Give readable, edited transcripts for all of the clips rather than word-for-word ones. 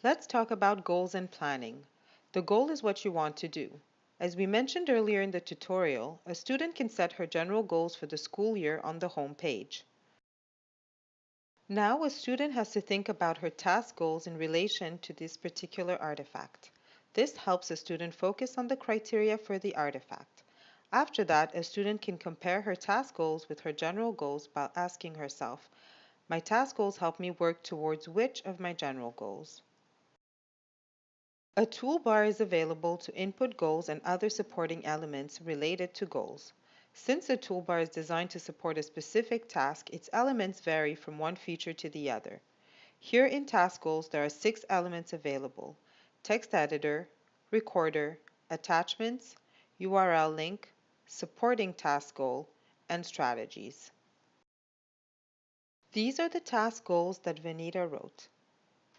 Let's talk about goals and planning. The goal is what you want to do. As we mentioned earlier in the tutorial, a student can set her general goals for the school year on the home page. Now, a student has to think about her task goals in relation to this particular artifact. This helps a student focus on the criteria for the artifact. After that, a student can compare her task goals with her general goals by asking herself, my task goals help me work towards which of my general goals? A toolbar is available to input goals and other supporting elements related to goals. Since the toolbar is designed to support a specific task, its elements vary from one feature to the other. Here in Task Goals, there are 6 elements available: text editor, recorder, attachments, URL link, supporting task goal, and strategies. These are the task goals that Vanita wrote.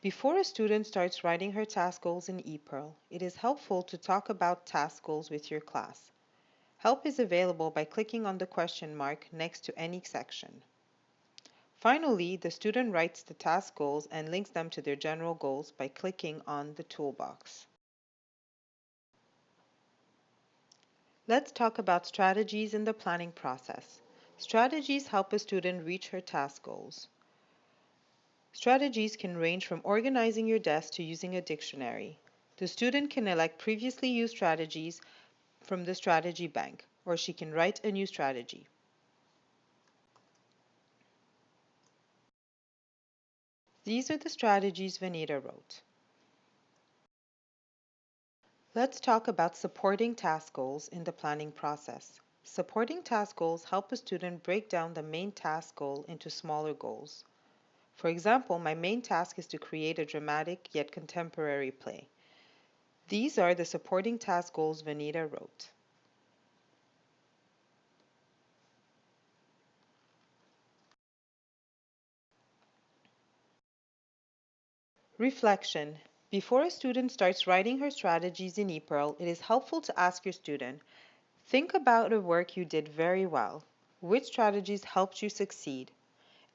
Before a student starts writing her task goals in ePEARL, it is helpful to talk about task goals with your class. Help is available by clicking on the question mark next to any section. Finally, the student writes the task goals and links them to their general goals by clicking on the toolbox. Let's talk about strategies in the planning process. Strategies help a student reach her task goals. Strategies can range from organizing your desk to using a dictionary. The student can elect previously used strategies from the strategy bank, or she can write a new strategy. These are the strategies Vanita wrote. Let's talk about supporting task goals in the planning process. Supporting task goals help a student break down the main task goal into smaller goals. For example, my main task is to create a dramatic yet contemporary play. These are the supporting task goals Vanita wrote. Reflection. Before a student starts writing her strategies in ePEARL, it is helpful to ask your student, think about a work you did very well. Which strategies helped you succeed?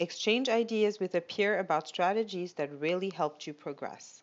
Exchange ideas with a peer about strategies that really helped you progress.